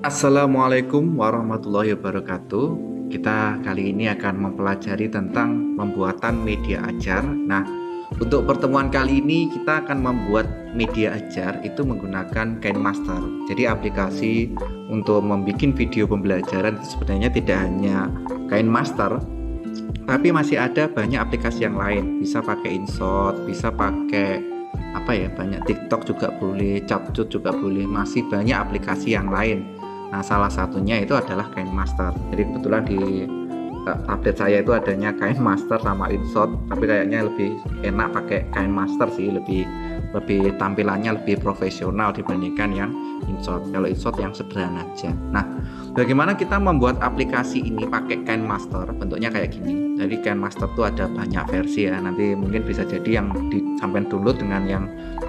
Assalamualaikum warahmatullahi wabarakatuh. Kita kali ini akan mempelajari tentang pembuatan media ajar. Nah, untuk pertemuan kali ini kita akan membuat media ajar itu menggunakan KineMaster. Jadi aplikasi untuk membuat video pembelajaran itu sebenarnya tidak hanya KineMaster, tapi masih ada banyak aplikasi yang lain. Bisa pakai InShot, bisa pakai banyak TikTok juga boleh, CapCut juga boleh, masih banyak aplikasi yang lain. Nah, salah satunya itu adalah KineMaster. Jadi kebetulan di update saya itu adanya KineMaster sama InShot, tapi kayaknya lebih enak pakai KineMaster sih, lebih lebih tampilannya lebih profesional dibandingkan yang InShot. Kalau InShot yang sederhana aja. Nah, bagaimana kita membuat aplikasi ini pakai KineMaster? Bentuknya kayak gini. Jadi KineMaster tuh ada banyak versi ya. Nanti mungkin bisa jadi yang sampai download dengan yang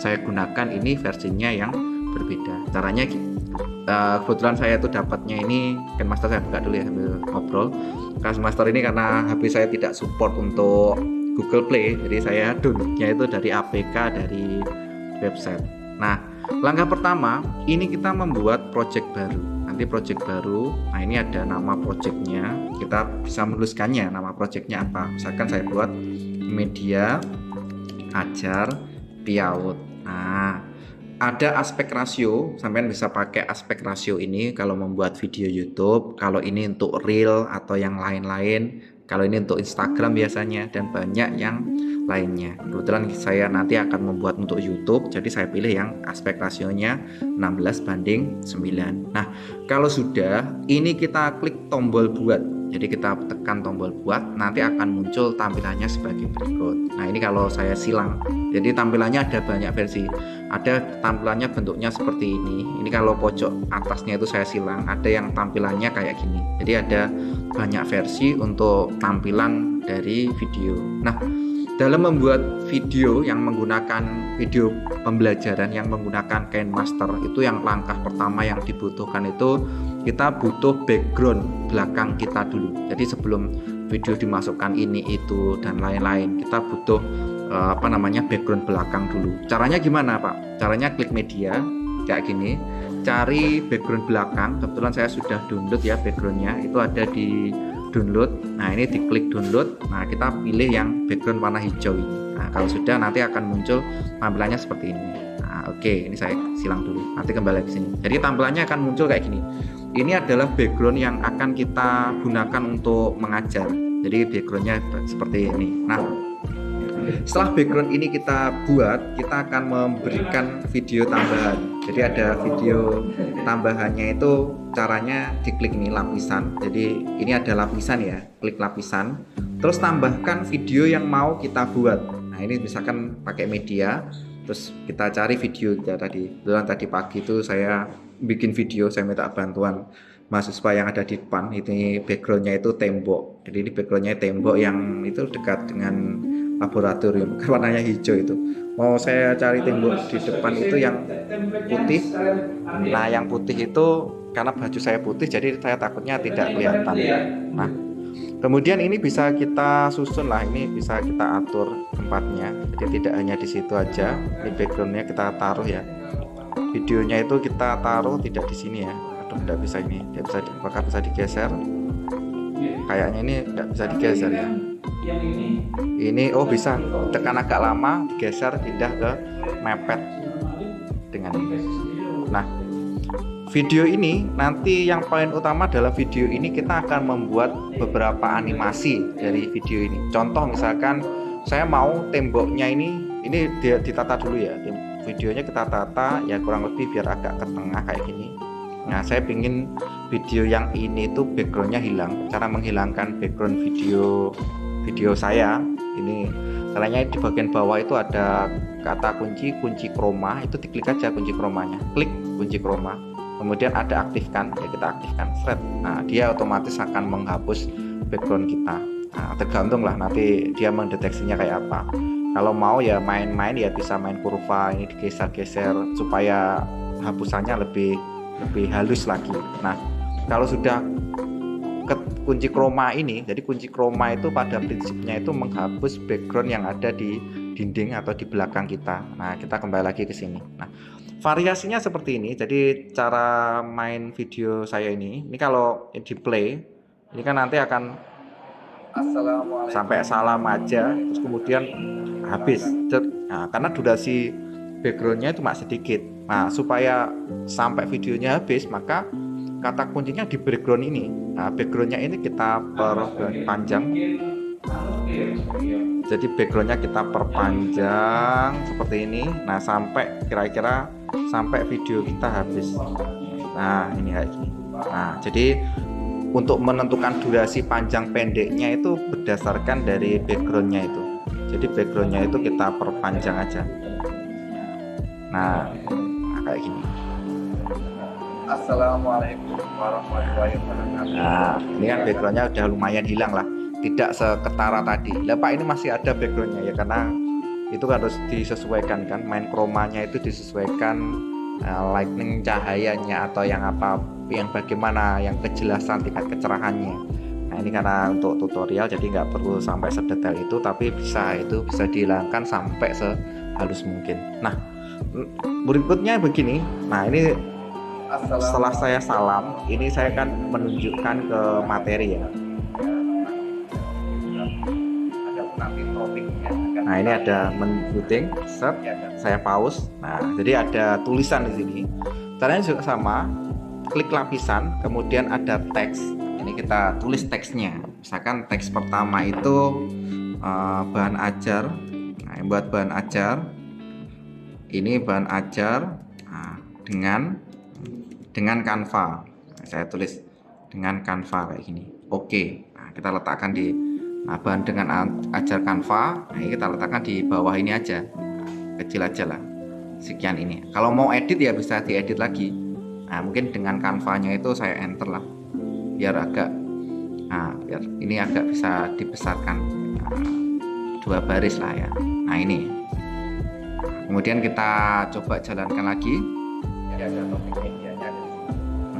saya gunakan ini versinya yang berbeda. Caranya kebetulan saya tuh dapatnya ini KineMaster, saya buka dulu ya sambil ngobrol. KineMaster ini karena HP saya tidak support untuk Google Play, jadi saya downloadnya itu dari APK dari website. Nah, langkah pertama ini kita membuat project baru. Nanti project baru, nah ini ada nama projectnya, kita bisa menuliskannya nama projectnya apa. Misalkan saya buat media ajar PIAUD. Nah, ada aspek rasio, sampean bisa pakai aspek rasio ini kalau membuat video YouTube, kalau ini untuk reel atau yang lain-lain, kalau ini untuk Instagram biasanya, dan banyak yang lainnya. Kebetulan saya nanti akan membuat untuk YouTube, jadi saya pilih yang aspek rasionya 16:9. Nah, kalau sudah, ini kita klik tombol buat. Jadi kita tekan tombol buat, nanti akan muncul tampilannya sebagai berikut. Nah, ini kalau saya silang. Jadi tampilannya ada banyak versi. Ada tampilannya bentuknya seperti ini. Ini kalau pojok atasnya itu saya silang. Ada yang tampilannya kayak gini. Jadi ada banyak versi untuk tampilan dari video. Nah, dalam membuat video yang menggunakan video pembelajaran yang menggunakan KineMaster itu, yang langkah pertama yang dibutuhkan itu kita butuh background belakang kita dulu. Jadi sebelum video dimasukkan ini itu dan lain-lain, kita butuh background belakang dulu. Caranya gimana, Pak? Caranya klik media kayak gini, cari background belakang. Kebetulan saya sudah download ya backgroundnya, itu ada di download. Nah, ini diklik download. Nah, kita pilih yang background warna hijau ini. Nah, kalau sudah nanti akan muncul tampilannya seperti ini. Nah, oke, ini saya silang dulu. Nanti kembali ke sini. Jadi tampilannya akan muncul kayak gini. Ini adalah background yang akan kita gunakan untuk mengajar. Jadi backgroundnya seperti ini. Nah, setelah background ini kita buat, kita akan memberikan video tambahan. Jadi ada video tambahannya itu caranya diklik ini lapisan. Jadi ini ada lapisan ya, klik lapisan. Terus tambahkan video yang mau kita buat. Nah, ini misalkan pakai media. Terus kita cari video ya tadi. Tadi pagi itu saya bikin video, saya minta bantuan mahasiswa yang ada di depan. Ini backgroundnya itu tembok. Jadi ini backgroundnya tembok yang itu dekat dengan laboratorium, warnanya hijau itu. Mau saya cari tembok di depan itu yang putih. Nah, yang putih itu karena baju saya putih, jadi saya takutnya tidak kelihatan. Nah, kemudian ini bisa kita susun lah, ini bisa kita atur tempatnya. Jadi tidak hanya di situ aja. Ini backgroundnya kita taruh ya. Videonya itu kita taruh tidak di sini ya. Aduh, tidak bisa ini. Tidak bisa, apakah bisa digeser? Kayaknya ini tidak bisa digeser ya. Ini oh bisa, tekan agak lama, digeser, pindah ke mepet dengan ini. Nah, video ini nanti yang paling utama adalah video ini kita akan membuat beberapa animasi dari video ini. Contoh misalkan saya mau temboknya ini ditata dulu ya. Videonya kita tata ya kurang lebih biar agak ke tengah kayak gini. Nah, saya pingin video yang ini tuh backgroundnya hilang. Cara menghilangkan background video saya ini, caranya di bagian bawah itu ada kata kunci chroma, itu diklik aja kunci chromanya, klik kunci chroma, kemudian ada aktifkan ya, kita aktifkan thread. Nah, dia otomatis akan menghapus background kita. Nah, tergantung lah nanti dia mendeteksinya kayak apa. Kalau mau ya main-main ya bisa main kurva ini, digeser-geser supaya hapusannya lebih halus lagi. Nah, kalau sudah kunci chroma ini, jadi kunci chroma itu pada prinsipnya itu menghapus background yang ada di dinding atau di belakang kita. Nah, kita kembali lagi ke sini. Nah, variasinya seperti ini. Jadi cara main video saya ini kalau di play, ini kan nanti akan sampai salam aja, terus kemudian habis. Nah, karena durasi backgroundnya itu masih sedikit. Nah, supaya sampai videonya habis, maka kata kuncinya di background ini. Nah, backgroundnya ini kita perpanjang. Jadi backgroundnya kita perpanjang seperti ini. Nah, sampai kira-kira sampai video kita habis. Nah, ini kayak gini. Nah, jadi untuk menentukan durasi panjang pendeknya itu berdasarkan dari backgroundnya itu. Jadi backgroundnya itu kita perpanjang aja. Nah, kayak gini. Assalamualaikum warahmatullahi wabarakatuh. Nah, ini kan backgroundnya udah lumayan hilang lah, tidak seketara tadi. Lah Pak, ini masih ada backgroundnya ya, karena itu harus disesuaikan kan, main chromanya itu disesuaikan, lightning cahayanya atau yang apa, yang bagaimana, yang kejelasan tingkat kecerahannya. Nah, ini karena untuk tutorial jadi nggak perlu sampai sedetail itu, tapi bisa dihilangkan sampai sehalus mungkin. Nah, berikutnya begini. Nah, ini setelah saya salam, ini saya akan menunjukkan ke materi ya. Nah, ini ada men-booting, set, saya pause. Nah, jadi ada tulisan di sini. Caranya juga sama, klik lapisan, kemudian ada teks. Ini kita tulis teksnya. Misalkan teks pertama itu bahan ajar. Nah, buat bahan ajar. Ini bahan ajar dengan Canva. Nah, saya tulis dengan Canva kayak gini. Oke. Nah, kita letakkan di bahan dengan ajar Canva. Nah, ini kita letakkan di bawah ini aja. Kecil aja lah. Sekian ini. Kalau mau edit ya bisa diedit lagi. Nah, mungkin dengan Canva-nya itu saya enter lah. Biar biar ini agak bisa dibesarkan. 2 baris lah ya. Nah, ini. Kemudian kita coba jalankan lagi. Ini ada topik medianya.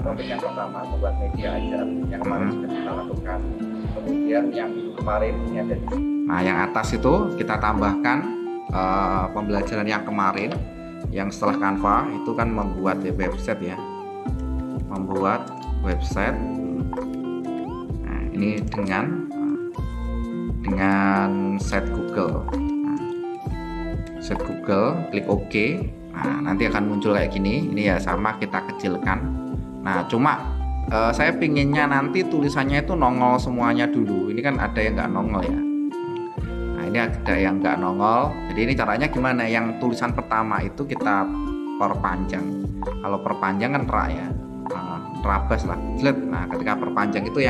Topik yang pertama membuat media ajar yang kemarin sudah kita lakukan. Kemudian yang kemarin ini ada di sini. Nah, yang atas itu kita tambahkan pembelajaran yang kemarin, yang setelah Canva itu kan membuat website ya, membuat website. Nah, ini dengan set Google. Nah, set Google, klik OK. Nah, nanti akan muncul kayak gini. Ini ya sama, kita kecilkan. Nah, cuma saya pinginnya nanti tulisannya itu nongol semuanya dulu. Ini kan ada yang nggak nongol ya. Nah, ini ada yang nggak nongol. Jadi ini caranya gimana? Yang tulisan pertama itu kita perpanjang. Kalau perpanjang kan rak ya, rabas lah. Nah, ketika perpanjang itu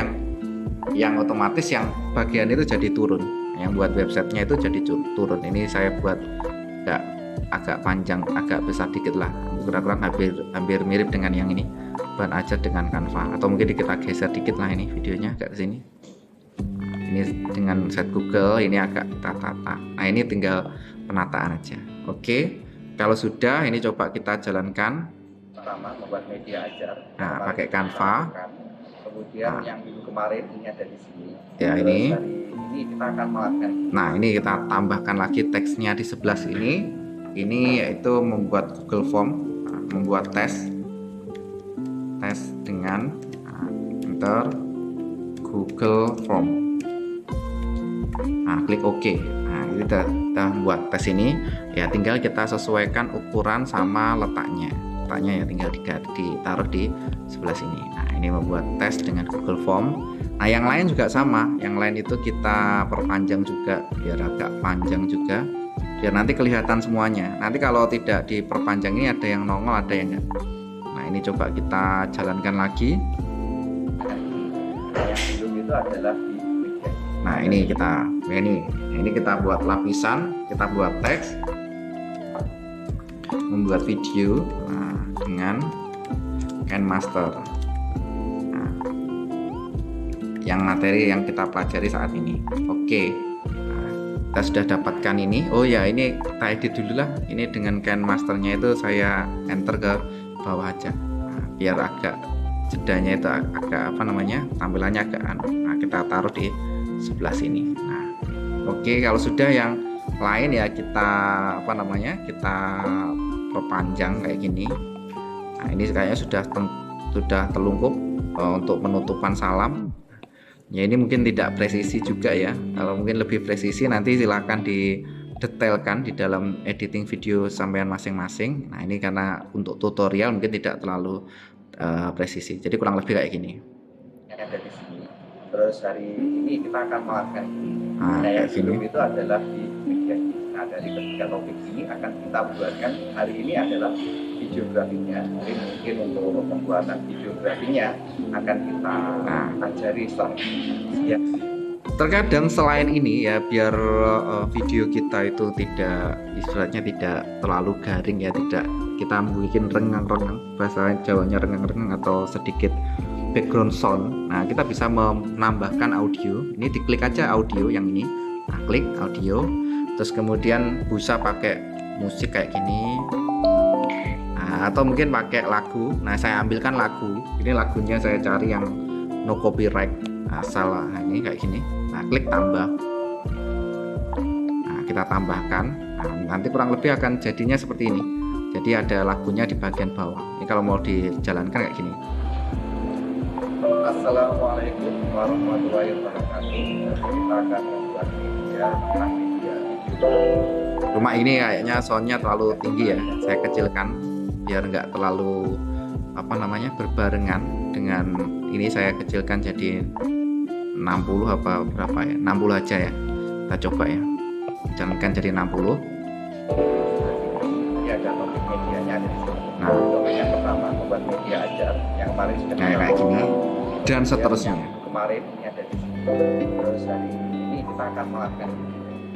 yang otomatis yang bagian itu jadi turun. Yang buat websitenya itu jadi turun. Ini saya buat agak panjang, agak besar dikit lah. Kurang-kurang hampir mirip dengan yang ini, bahan ajar dengan Canva. Atau mungkin kita geser dikit lah ini videonya agak ke sini. Ini dengan set Google, ini agak kita tata. Nah, ini tinggal penataan aja. Oke. Kalau sudah, ini coba kita jalankan. Pertama membuat media ajar. Nah, pakai Canva. Kemudian yang kemarin ini ada di sini. Ya, ini. Ini kita akan melakukan. Nah, ini kita tambahkan lagi teksnya di sebelah sini. Ini yaitu membuat Google Form, membuat tes dengan enter Google Form. Nah, klik OK. Nah, ini kita buat tes ini. Ya, tinggal kita sesuaikan ukuran sama letaknya ya tinggal ditaruh di sebelah sini. Nah, ini membuat tes dengan Google Form. Nah, yang lain juga sama. Yang lain itu kita perpanjang juga biar agak panjang juga, biar nanti kelihatan semuanya. Nanti kalau tidak diperpanjang ini ada yang nongol, ada yang enggak. Nah, ini coba kita jalankan lagi. Yang belum itu adalah di media. Nah, ini kita buat lapisan, kita buat teks, membuat video dengan KineMaster. Nah, yang materi yang kita pelajari saat ini. Oke. Nah, kita sudah dapatkan ini. Oh ya, ini kita edit dulu lah. Ini dengan KineMasternya itu saya enter ke bawah aja. Nah, biar agak jedanya itu agak tampilannya agak nah, kita taruh di sebelah sini. Nah, oke, kalau sudah yang lain ya kita kita panjang kayak gini. Nah ini kayaknya sudah terlungkup untuk penutupan salam. Ya ini mungkin tidak presisi juga ya. Kalau mungkin lebih presisi nanti silahkan didetailkan di dalam editing video sampean masing-masing. Nah ini karena untuk tutorial mungkin tidak terlalu presisi. Jadi kurang lebih kayak gini. Yang ada di sini. Terus hari ini kita akan melakukan Nah, yang kayak gini. itu adalah di bagian. Nah dari ketiga topik ini akan kita buatkan. Hari ini adalah videografinya. Jadi mungkin untuk pembuatan videografinya akan kita ajari setelah siap. Terkadang selain ini ya biar video kita itu tidak istilahnya tidak terlalu garing ya, tidak kita bikin rengang-rengang, bahasa Jawanya rengang-rengang atau sedikit background sound. Nah kita bisa menambahkan audio. Ini diklik aja audio yang ini. Nah klik audio, terus kemudian bisa pakai musik kayak gini. Nah, atau mungkin pakai lagu. Nah saya ambilkan lagu. Ini lagunya saya cari yang no copyright asal. Nah, ini kayak gini. Nah klik tambah. Nah kita tambahkan. Nah, nanti kurang lebih akan jadinya seperti ini. Jadi ada lagunya di bagian bawah. Ini kalau mau dijalankan kayak gini. Assalamualaikum warahmatullahi wabarakatuh. Kita akan membuat media video. Cuma ini kayaknya soundnya terlalu tinggi ya. Saya kecilkan biar nggak terlalu berbarengan dengan ini. Saya kecilkan jadi 60 apa berapa ya, 60 aja ya. Kita coba ya, jalankan jadi 60. Ya ada topik medianya ada di sini. Nah Topik yang pertama membuat media ajar yang kemarin sudah kayak gini dan seterusnya. Yang kemarin ini ada di sini. Terus hari ini kita akan melakukan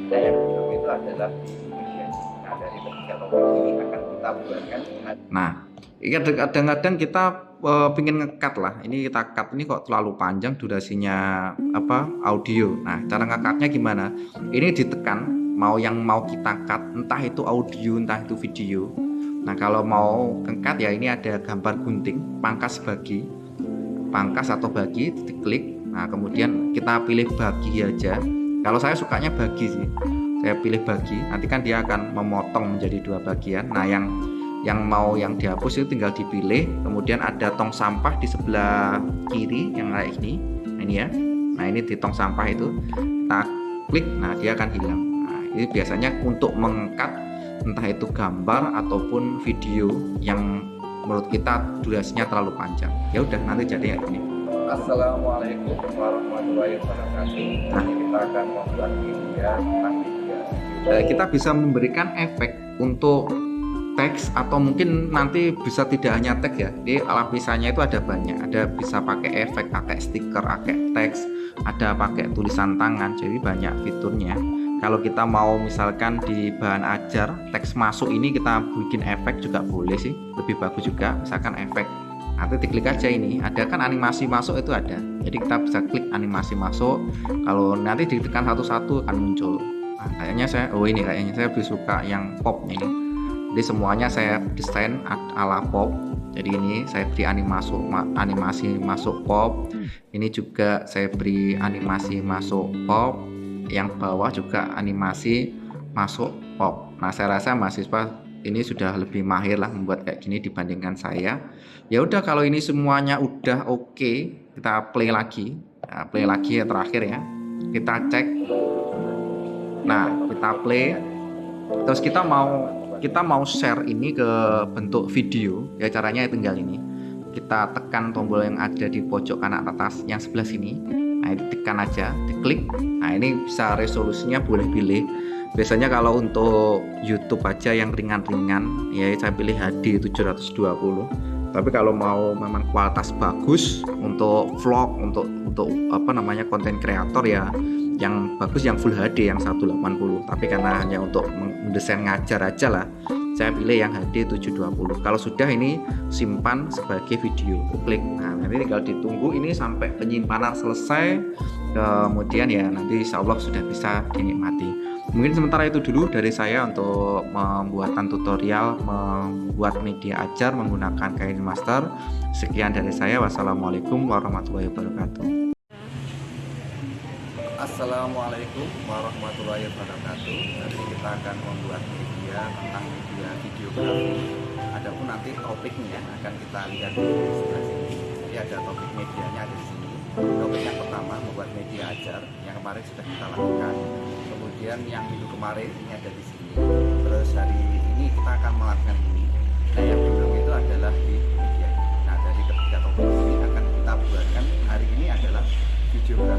yang kedua itu adalah di media. Nah dari ketiga topik ini akan kita buatkan. Nah kadang-kadang kita pingin ngekat lah, ini kita cut, ini kok terlalu panjang durasinya audio. Nah cara ngekatnya gimana? Ini ditekan mau kita cut, entah itu audio entah itu video. Nah kalau mau ngekat ya ini ada gambar gunting pangkas atau bagi, diklik. Nah kemudian kita pilih bagi aja. Kalau saya sukanya bagi sih, saya pilih bagi. Nanti kan dia akan memotong menjadi 2 bagian. Nah yang dihapus itu tinggal dipilih. Kemudian ada tong sampah di sebelah kiri yang kayak ini. Nah ini ya. Nah ini di tong sampah itu kita klik. Nah dia akan hilang. Nah ini biasanya untuk mengangkat entah itu gambar ataupun video yang menurut kita durasinya terlalu panjang. Ya udah nanti jadi kayak gini. Assalamualaikum warahmatullahi wabarakatuh. Nah kita akan membuat media. Kita bisa memberikan efek untuk teks atau mungkin nanti bisa tidak hanya teks ya. Di lapisannya itu ada banyak. Ada bisa pakai efek, pakai stiker, pakai teks, ada pakai tulisan tangan. Jadi banyak fiturnya. Kalau kita mau misalkan di bahan ajar teks masuk ini kita bikin efek juga boleh sih. Lebih bagus juga misalkan efek. Nanti diklik aja ini. Ada kan animasi masuk itu ada. Jadi kita bisa klik animasi masuk. Kalau nanti ditekan satu-satu akan muncul. Nah, kayaknya saya lebih suka yang pop ini. Jadi semuanya saya desain ala pop. Jadi ini saya beri animasi masuk pop. Ini juga saya beri animasi masuk pop. Yang bawah juga animasi masuk pop. Nah saya rasa mahasiswa ini sudah lebih mahir lah membuat kayak gini dibandingkan saya. Ya udah kalau ini semuanya udah oke, kita play lagi. Nah, play lagi ya terakhir ya. Kita cek. Nah kita play. Terus kita mau share ini ke bentuk video ya, caranya tinggal ini kita tekan tombol yang ada di pojok kanan atas yang sebelah sini. Nah ini tekan aja, diklik. Nah ini bisa resolusinya boleh pilih. Biasanya kalau untuk YouTube aja yang ringan-ringan ya saya pilih HD 720. Tapi kalau mau memang kualitas bagus untuk vlog, untuk konten kreator ya yang bagus yang Full HD yang 180. Tapi karena hanya untuk mendesain ngajar aja lah, saya pilih yang HD 720. Kalau sudah ini simpan sebagai video, klik. Nah nanti tinggal ditunggu ini sampai penyimpanan selesai. Kemudian ya nanti insya Allah sudah bisa dinikmati. Mungkin sementara itu dulu dari saya untuk pembuatan tutorial membuat media ajar menggunakan KineMaster. Sekian dari saya. Wassalamualaikum warahmatullahi wabarakatuh. Assalamualaikum warahmatullahi wabarakatuh. Hari ini kita akan membuat media tentang media videografi. Adapun nanti topiknya akan kita lihat di sebelah sini. Jadi ada topik medianya ada di sini. Topik yang pertama membuat media ajar yang kemarin sudah kita lakukan. Kemudian yang minggu kemarin ini ada di sini. Terus hari ini kita akan melakukan ini. Nah yang belum itu adalah di media. Nah dari ketiga topik ini akan kita buatkan hari ini adalah videografi.